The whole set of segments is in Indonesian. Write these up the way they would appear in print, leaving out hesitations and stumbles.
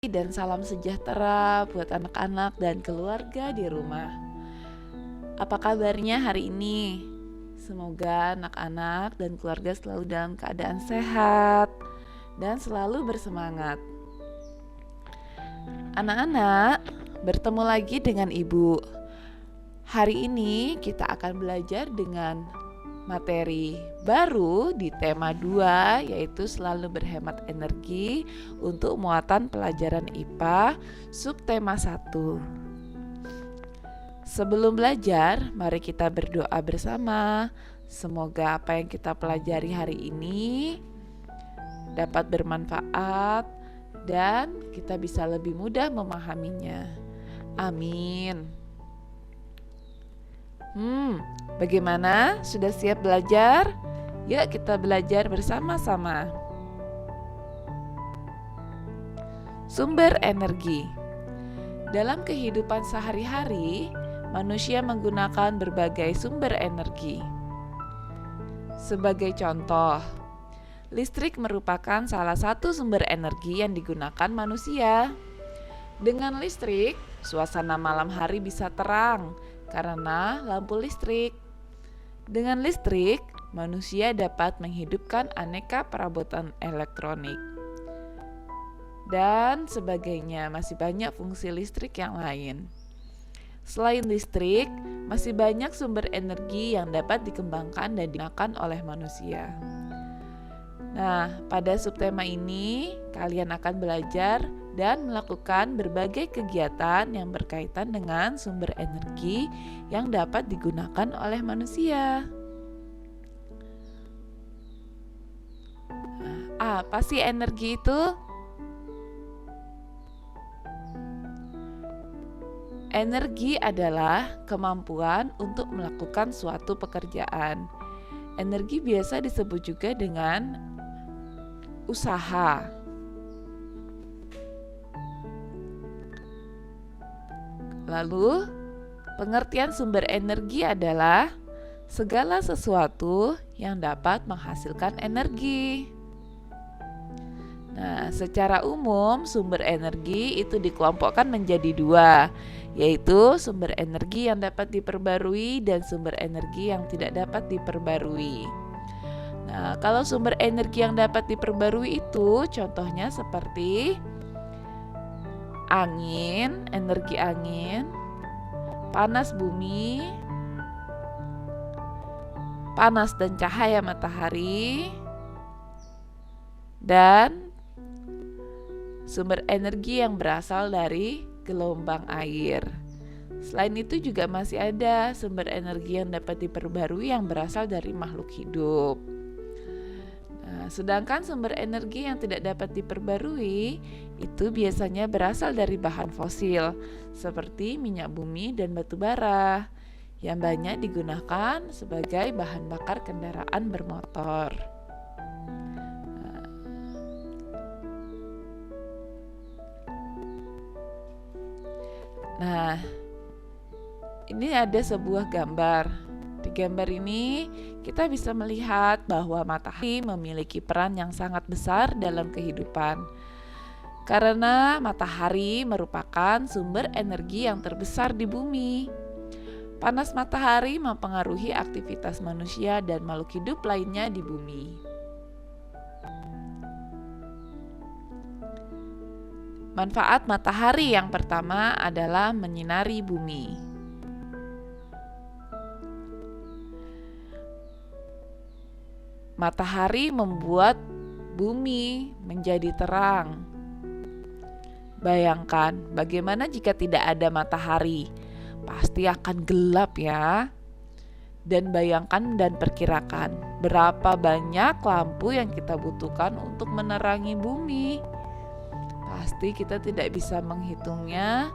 dan salam sejahtera buat anak-anak dan keluarga di rumah. Apa kabarnya hari ini? Semoga anak-anak dan keluarga selalu dalam keadaan sehat dan selalu bersemangat. Anak-anak, bertemu lagi dengan Ibu. Hari ini kita akan belajar dengan materi baru di tema 2, yaitu selalu berhemat energi untuk muatan pelajaran IPA subtema 1. Sebelum belajar, mari kita berdoa bersama. Semoga apa yang kita pelajari hari ini dapat bermanfaat dan kita bisa lebih mudah memahaminya. Amin. Bagaimana? Sudah siap belajar? Yuk kita belajar bersama-sama. Sumber energi. Dalam kehidupan sehari-hari, manusia menggunakan berbagai sumber energi. Sebagai contoh, listrik merupakan salah satu sumber energi yang digunakan manusia. Dengan listrik, suasana malam hari bisa terang karena lampu listrik. Dengan listrik, manusia dapat menghidupkan aneka perabotan elektronik dan sebagainya. Masih banyak fungsi listrik yang lain. Selain listrik, masih banyak sumber energi yang dapat dikembangkan dan digunakan oleh manusia. Nah, pada subtema ini kalian akan belajar dan melakukan berbagai kegiatan yang berkaitan dengan sumber energi yang dapat digunakan oleh manusia. Apa sih energi itu? Energi adalah kemampuan untuk melakukan suatu pekerjaan. Energi biasa disebut juga dengan usaha. Lalu, pengertian sumber energi adalah segala sesuatu yang dapat menghasilkan energi. Nah, secara umum sumber energi itu dikelompokkan menjadi 2, yaitu sumber energi yang dapat diperbarui dan sumber energi yang tidak dapat diperbarui. Nah, kalau sumber energi yang dapat diperbarui itu contohnya seperti angin, energi angin, panas bumi, panas dan cahaya matahari, dan sumber energi yang berasal dari gelombang air. Selain itu juga masih ada sumber energi yang dapat diperbarui yang berasal dari makhluk hidup. Nah, sedangkan sumber energi yang tidak dapat diperbarui itu biasanya berasal dari bahan fosil seperti minyak bumi dan batu bara yang banyak digunakan sebagai bahan bakar kendaraan bermotor. Nah, ini ada sebuah gambar. Di gambar ini kita bisa melihat bahwa matahari memiliki peran yang sangat besar dalam kehidupan. Karena matahari merupakan sumber energi yang terbesar di bumi. Panas matahari mempengaruhi aktivitas manusia dan makhluk hidup lainnya di bumi. Manfaat matahari yang pertama adalah menyinari bumi. Matahari membuat bumi menjadi terang. Bayangkan bagaimana jika tidak ada matahari, pasti akan gelap ya. Dan bayangkan dan perkirakan berapa banyak lampu yang kita butuhkan untuk menerangi bumi. Pasti kita tidak bisa menghitungnya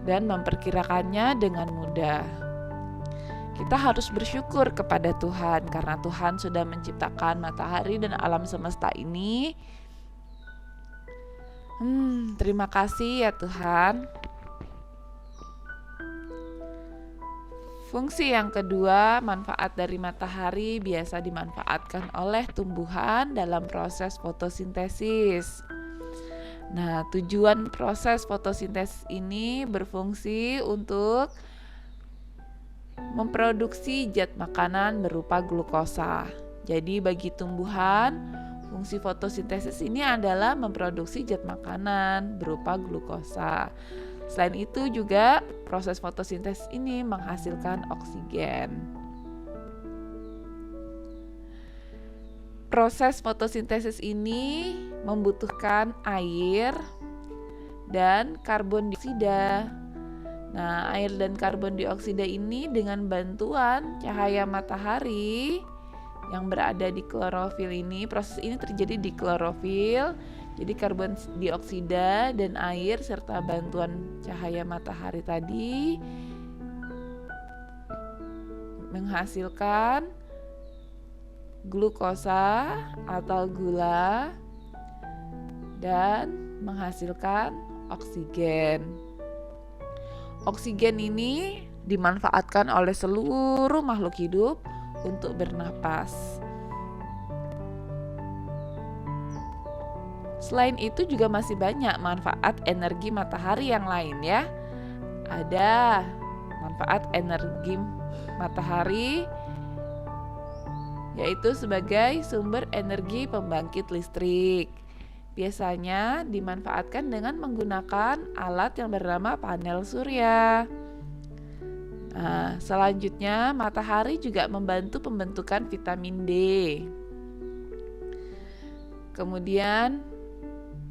dan memperkirakannya dengan mudah. Kita harus bersyukur kepada Tuhan karena Tuhan sudah menciptakan matahari dan alam semesta ini. Terima kasih ya Tuhan. Fungsi yang kedua, manfaat dari matahari biasa dimanfaatkan oleh tumbuhan dalam proses fotosintesis. Nah, tujuan proses fotosintesis ini berfungsi untuk memproduksi zat makanan berupa glukosa. Jadi bagi tumbuhan, fungsi fotosintesis ini adalah memproduksi zat makanan berupa glukosa. Selain itu juga proses fotosintesis ini menghasilkan oksigen. Proses fotosintesis ini membutuhkan air dan karbon dioksida. Nah, air dan karbon dioksida ini dengan bantuan cahaya matahari yang berada di klorofil ini, proses ini terjadi di klorofil. Jadi karbon dioksida dan air serta bantuan cahaya matahari tadi menghasilkan glukosa atau gula dan menghasilkan oksigen. Oksigen ini dimanfaatkan oleh seluruh makhluk hidup untuk bernapas. Selain itu juga masih banyak manfaat energi matahari yang lain ya. Ada manfaat energi matahari yaitu sebagai sumber energi pembangkit listrik. Biasanya dimanfaatkan dengan menggunakan alat yang bernama panel surya. Nah, selanjutnya matahari juga membantu pembentukan vitamin D. Kemudian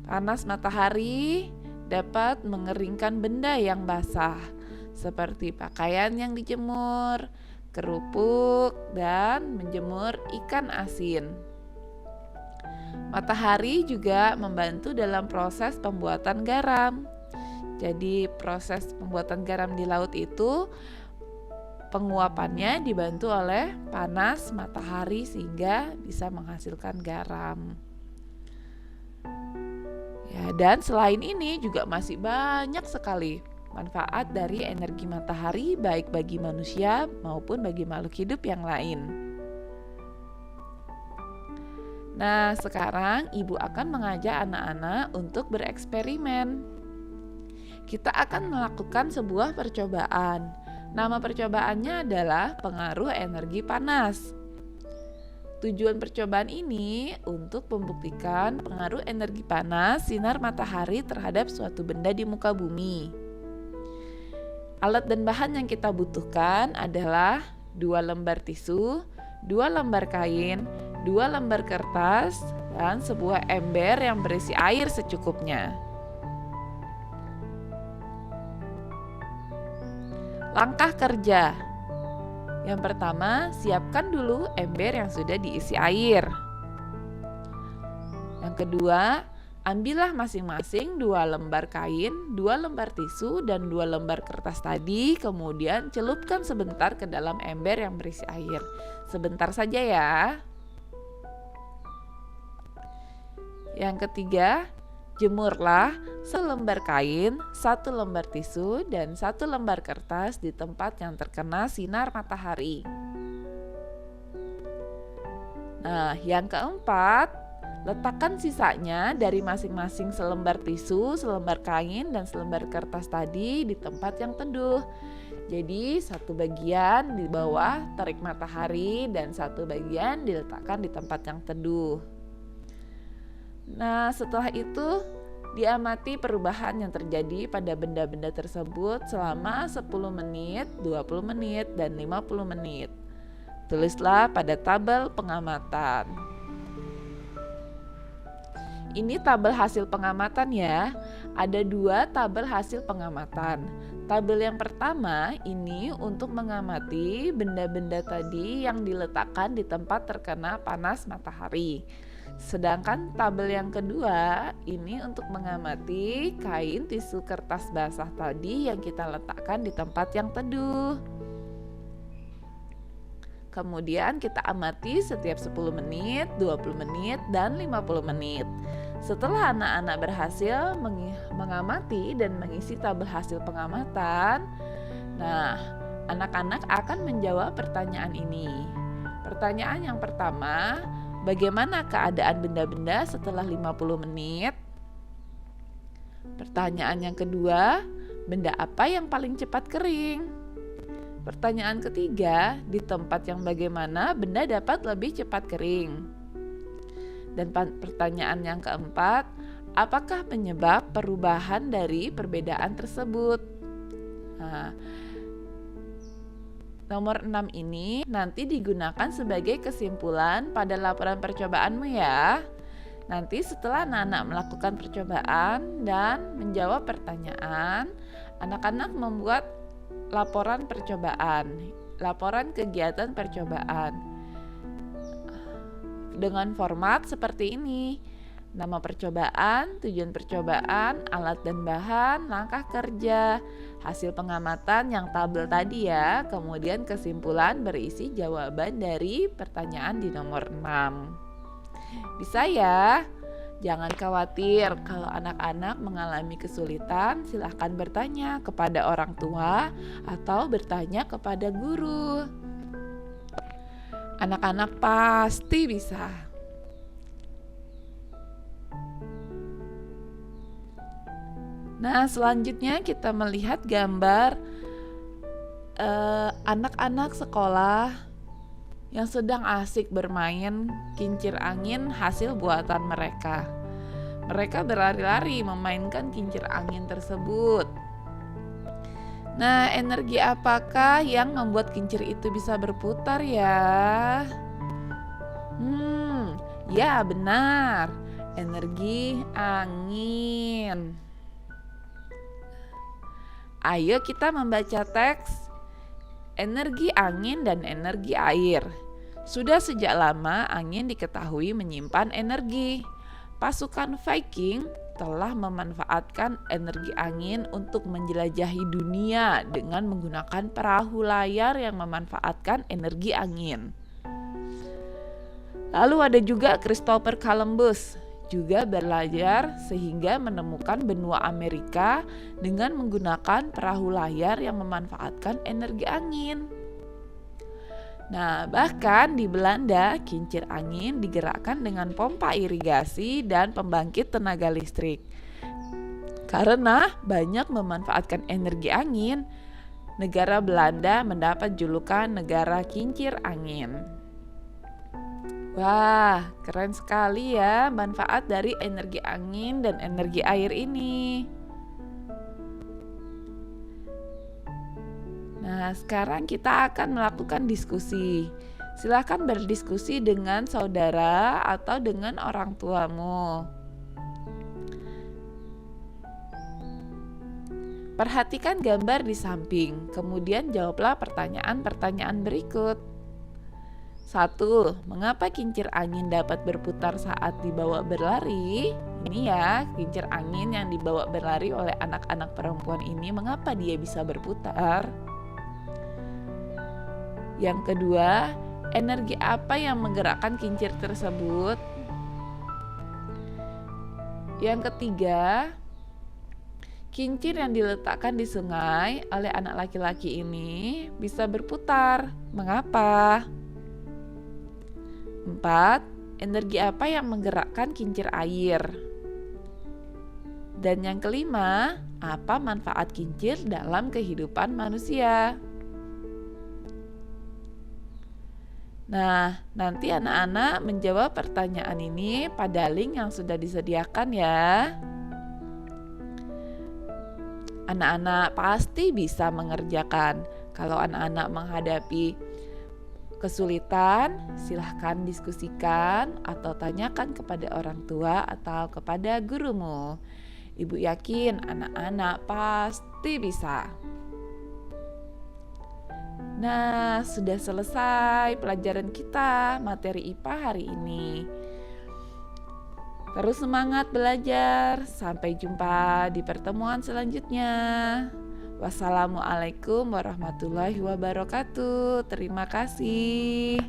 panas matahari dapat mengeringkan benda yang basah seperti pakaian yang dijemur, kerupuk, dan menjemur ikan asin. Matahari juga membantu dalam proses pembuatan garam. Jadi proses pembuatan garam di laut itu penguapannya dibantu oleh panas matahari sehingga bisa menghasilkan garam. Ya, dan selain ini juga masih banyak sekali manfaat dari energi matahari baik bagi manusia maupun bagi makhluk hidup yang lain. Nah, sekarang Ibu akan mengajak anak-anak untuk bereksperimen. Kita akan melakukan sebuah percobaan. Nama percobaannya adalah pengaruh energi panas. Tujuan percobaan ini untuk membuktikan pengaruh energi panas sinar matahari terhadap suatu benda di muka bumi. Alat dan bahan yang kita butuhkan adalah 2 lembar tisu, 2 lembar kain, 2 lembar kertas, dan sebuah ember yang berisi air secukupnya. Langkah kerja. Yang pertama, siapkan dulu ember yang sudah diisi air. Yang kedua, ambillah masing-masing 2 lembar kain, 2 lembar tisu, dan 2 lembar kertas tadi. Kemudian celupkan sebentar ke dalam ember yang berisi air. Sebentar saja ya. Yang ketiga, jemurlah selembar kain, 1 lembar tisu, dan 1 lembar kertas di tempat yang terkena sinar matahari. Nah, yang keempat, letakkan sisanya dari masing-masing selembar tisu, selembar kain, dan selembar kertas tadi di tempat yang teduh. Jadi satu bagian di bawah terik matahari dan satu bagian diletakkan di tempat yang teduh. Nah, setelah itu diamati perubahan yang terjadi pada benda-benda tersebut selama 10 menit, 20 menit, dan 50 menit. Tulislah pada tabel pengamatan. Ini tabel hasil pengamatan ya. Ada 2 tabel hasil pengamatan. Tabel yang pertama ini untuk mengamati benda-benda tadi yang diletakkan di tempat terkena panas matahari. Sedangkan tabel yang kedua ini untuk mengamati kain, tisu, kertas basah tadi yang kita letakkan di tempat yang teduh. Kemudian kita amati setiap 10 menit, 20 menit, dan 50 menit. Setelah anak-anak berhasil mengamati dan mengisi tabel hasil pengamatan, nah, anak-anak akan menjawab pertanyaan ini. Pertanyaan yang pertama, bagaimana keadaan benda-benda setelah 50 menit? Pertanyaan yang kedua, benda apa yang paling cepat kering? Pertanyaan ketiga, di tempat yang bagaimana benda dapat lebih cepat kering? Dan pertanyaan yang keempat, apakah penyebab perubahan dari perbedaan tersebut? Nah, nomor 6 ini nanti digunakan sebagai kesimpulan pada laporan percobaanmu ya. Nanti setelah anak-anak melakukan percobaan dan menjawab pertanyaan, anak-anak membuat laporan percobaan, laporan kegiatan percobaan dengan format seperti ini: nama percobaan, tujuan percobaan, alat dan bahan, langkah kerja, hasil pengamatan yang tabel tadi ya, kemudian kesimpulan berisi jawaban dari pertanyaan di nomor 6. Bisa ya? Jangan khawatir kalau anak-anak mengalami kesulitan, silahkan bertanya kepada orang tua atau bertanya kepada guru. Anak-anak pasti bisa. Nah, selanjutnya kita melihat gambar anak-anak sekolah yang sedang asik bermain kincir angin hasil buatan mereka. Mereka berlari-lari memainkan kincir angin tersebut. Nah, energi apakah yang membuat kincir itu bisa berputar ya? Ya benar, energi angin. Ayo kita membaca teks energi angin dan energi air. Sudah sejak lama angin diketahui menyimpan energi. Pasukan Viking telah memanfaatkan energi angin untuk menjelajahi dunia dengan menggunakan perahu layar yang memanfaatkan energi angin. Lalu ada juga Christopher Columbus, juga berlayar sehingga menemukan benua Amerika dengan menggunakan perahu layar yang memanfaatkan energi angin. Nah, bahkan di Belanda, kincir angin digerakkan dengan pompa irigasi dan pembangkit tenaga listrik. Karena banyak memanfaatkan energi angin, negara Belanda mendapat julukan negara kincir angin. Wah, keren sekali ya manfaat dari energi angin dan energi air ini. Nah, sekarang kita akan melakukan diskusi. Silakan berdiskusi dengan saudara atau dengan orang tuamu. Perhatikan gambar di samping, kemudian jawablah pertanyaan-pertanyaan berikut. 1. Mengapa kincir angin dapat berputar saat dibawa berlari? Ini ya, kincir angin yang dibawa berlari oleh anak-anak perempuan ini, mengapa dia bisa berputar? Yang kedua, energi apa yang menggerakkan kincir tersebut? Yang ketiga, kincir yang diletakkan di sungai oleh anak laki-laki ini bisa berputar. Mengapa? 4. Energi apa yang menggerakkan kincir air? Dan yang kelima, apa manfaat kincir dalam kehidupan manusia? Nah, nanti anak-anak menjawab pertanyaan ini pada link yang sudah disediakan ya. Anak-anak pasti bisa mengerjakan. Kalau anak-anak menghadapi kesulitan, silahkan diskusikan atau tanyakan kepada orang tua atau kepada gurumu. Ibu yakin anak-anak pasti bisa. Nah, sudah selesai pelajaran kita materi IPA hari ini. Terus semangat belajar. Sampai jumpa di pertemuan selanjutnya. Wassalamualaikum warahmatullahi wabarakatuh. Terima kasih.